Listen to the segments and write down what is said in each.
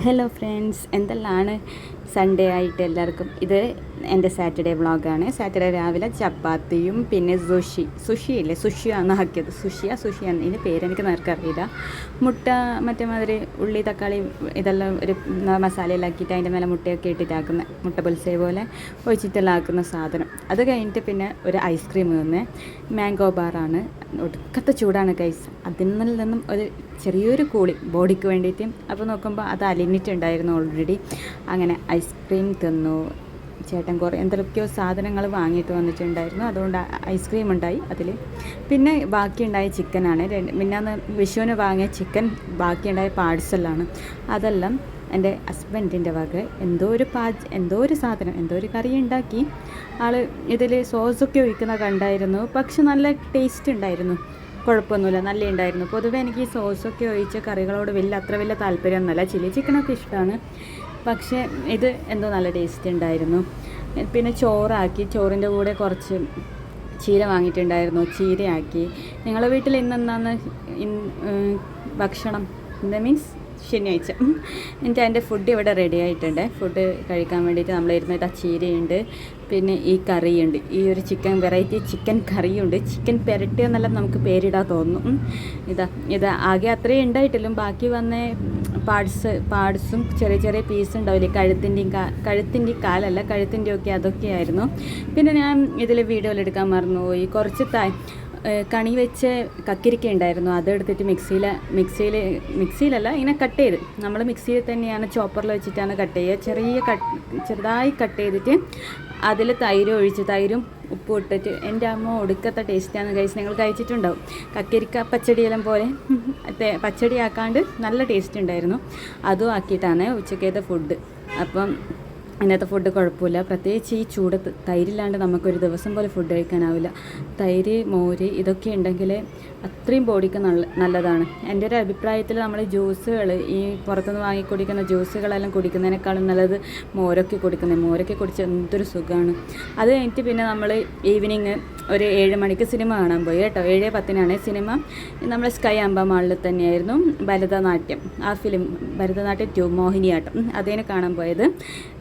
Hello friends, എന്തെല്ലാണ് Sunday ആയിട്ട് എല്ലാവർക്കും. ഇത് എൻ്റെ സാറ്റർഡേ വ്ളോഗാണ്. സാറ്റർഡേ രാവിലെ ചപ്പാത്തിയും പിന്നെ സുഷിയില്ലേ, സുഷിയാണ് ആക്കിയത്. സുഷിയാണ് ഇതിൻ്റെ പേരെനിക്ക് നേർക്കറിയില്ല. മുട്ട മറ്റേ മാതിരി ഉള്ളി തക്കാളി ഇതെല്ലാം ഒരു മസാലയെല്ലാം ആക്കിയിട്ട് അതിൻ്റെ മേലെ മുട്ടയൊക്കെ ഇട്ടിട്ടാക്കുന്ന മുട്ട പുൽസേ പോലെ ഒഴിച്ചിട്ടെല്ലാം ആക്കുന്ന സാധനം. അത് കഴിഞ്ഞിട്ട് പിന്നെ ഒരു ഐസ്ക്രീം തന്നെ, മാംഗോ ബാറാണ്. ഒടുക്കത്തെ ചൂടാണ് ഗൈസ്. അതിൽ നിന്നും ഒരു ചെറിയൊരു കൂളി ബോഡിക്ക് വേണ്ടിയിട്ട്. അപ്പോൾ നോക്കുമ്പോൾ അത് അലിഞ്ഞിട്ടുണ്ടായിരുന്നു ഓൾറെഡി. അങ്ങനെ ഐസ്ക്രീം തിന്നു. ചേട്ടൻ കുറേ എന്തൊക്കെയോ സാധനങ്ങൾ വാങ്ങിയിട്ട് വന്നിട്ടുണ്ടായിരുന്നു, അതുകൊണ്ട് ഐസ്ക്രീം ഉണ്ടായി അതിൽ. പിന്നെ ബാക്കിയുണ്ടായ ചിക്കനാണ്. മിന്നാന്ന് വിഷുവിന് വാങ്ങിയ ചിക്കൻ ബാക്കിയുണ്ടായ പാഴ്സലാണ്. അതെല്ലാം എൻ്റെ ഹസ്ബൻഡിൻ്റെ വക എന്തോ ഒരു സാധനം, എന്തോ ഒരു കറി ഉണ്ടാക്കി. ആൾ ഇതിൽ സോസൊക്കെ ഒഴിക്കുന്ന കണ്ടായിരുന്നു, പക്ഷെ നല്ല ടേസ്റ്റ് ഉണ്ടായിരുന്നു. കുഴപ്പമൊന്നുമില്ല, നല്ല ഉണ്ടായിരുന്നു. പൊതുവേ എനിക്ക് ഈ സോസൊക്കെ ഒഴിച്ച കറികളോട് അത്ര വലിയ താല്പര്യമൊന്നുമല്ല. ചില്ലി ചിക്കനൊക്കെ ഇഷ്ടമാണ്, പക്ഷേ ഇത് എന്തോ നല്ല ടേസ്റ്റ് ഉണ്ടായിരുന്നു. പിന്നെ ചോറാക്കി, ചോറിൻ്റെ കൂടെ കുറച്ച് ചീര വാങ്ങിയിട്ടുണ്ടായിരുന്നു, ചീരയാക്കി. നിങ്ങളുടെ വീട്ടിൽ ഇന്നെന്താണ് ഭക്ഷണം? എന്താ മീൻസ് ശനിയാഴ്ച. എന്നിട്ട് അതിൻ്റെ ഫുഡ് ഇവിടെ റെഡി ആയിട്ടുണ്ട്. ഫുഡ് കഴിക്കാൻ വേണ്ടിയിട്ട് നമ്മൾ ഇരുന്നിട്ട് ചീരയുണ്ട്, പിന്നെ ഈ കറിയുണ്ട്, ഈ ഒരു വെറൈറ്റി ചിക്കൻ കറിയുണ്ട്. ചിക്കൻ പെരട്ടി എന്നെല്ലാം നമുക്ക് പേരിടാൻ തോന്നും. ഇതാ ആകെ അത്രയും ഉണ്ടായിട്ടില്ല. ബാക്കി വന്ന പാർട്സും ചെറിയ ചെറിയ പീസ് ഉണ്ടാവില്ലേ, കഴുത്തിൻ്റെ കാലല്ല, കഴുത്തിൻ്റെ ഒക്കെ അതൊക്കെയായിരുന്നു. പിന്നെ ഞാൻ ഇതിൽ വീഡിയോയിലെടുക്കാൻ മറന്നുപോയി. കുറച്ച് കണി വെച്ച് കക്കിരിക്ക ഉണ്ടായിരുന്നു, അതെടുത്തിട്ട് മിക്സിയിലല്ല, ഇങ്ങനെ കട്ട് ചെയ്ത്, നമ്മൾ മിക്സിയിൽ തന്നെയാണ് ചോപ്പറിൽ വെച്ചിട്ടാണ് കട്ട് ചെയ്യുക. ചെറുതായി കട്ട് ചെയ്തിട്ട് അതിൽ തൈര് ഒഴിച്ച്, തൈരും ഉപ്പും ഇട്ടിട്ട്, എൻ്റെ അമ്മ ഒടുക്കത്തെ ടേസ്റ്റാണ് ഗൈസ്. നിങ്ങൾ കഴിച്ചിട്ടുണ്ടാവും. കക്കിരിക്ക പച്ചടിയെല്ലാം പോലെ പച്ചടി ആക്കാണ്ട് നല്ല ടേസ്റ്റ് ഉണ്ടായിരുന്നു. അതും ആക്കിയിട്ടാണ് ഉച്ചക്കത്തെ ഫുഡ്. അപ്പം ഇന്നത്തെ ഫുഡ് കുഴപ്പമില്ല. പ്രത്യേകിച്ച് ഈ ചൂട് തൈരില്ലാണ്ട് നമുക്കൊരു ദിവസം പോലെ ഫുഡ് കഴിക്കാനാവില്ല. തൈര്, മോര് ഇതൊക്കെ ഉണ്ടെങ്കിൽ അത്രയും ബോഡിക്ക് നല്ലതാണ്. എൻ്റെ ഒരു അഭിപ്രായത്തിൽ നമ്മൾ ജ്യൂസുകൾ, ഈ പുറത്തുനിന്ന് വാങ്ങിക്കുടിക്കുന്ന ജ്യൂസുകളെല്ലാം കുടിക്കുന്നതിനേക്കാളും നല്ലത് മോരൊക്കെ കുടിച്ച് എന്തൊരു സുഖമാണ്. അത് കഴിഞ്ഞിട്ട് പിന്നെ നമ്മൾ ഈവനിങ് ഒരു 7 മണിക്ക് സിനിമ കാണാൻ പോയി കേട്ടോ. 7:10 സിനിമ. നമ്മൾ സ്കൈ അമ്പ മാളിൽ തന്നെയായിരുന്നു. ഭരതനാട്യം, ആ ഫിലിം ഭരതനാട്യം 2 മോഹിനിയാട്ടം, അതിനെ കാണാൻ പോയത്.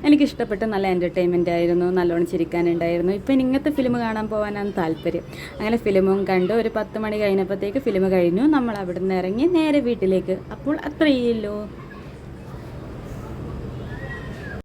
എനിക്കിഷ്ടപ്പെട്ട് നല്ല എൻ്റർടൈൻമെൻ്റ് ആയിരുന്നു, നല്ലോണം ചിരിക്കാനുണ്ടായിരുന്നു. ഇപ്പം ഇങ്ങനത്തെ ഫിലിം കാണാൻ പോകാനാണ് താല്പര്യം. അങ്ങനെ ഫിലിമും കണ്ട് ഒരു 10 മണി കഴിഞ്ഞപ്പോഴത്തേക്ക് ഫിലിം കഴിഞ്ഞു. നമ്മൾ അവിടെ നിന്ന് ഇറങ്ങി നേരെ വീട്ടിലേക്ക്. അപ്പോൾ അത്രയേ ഉള്ളൂ.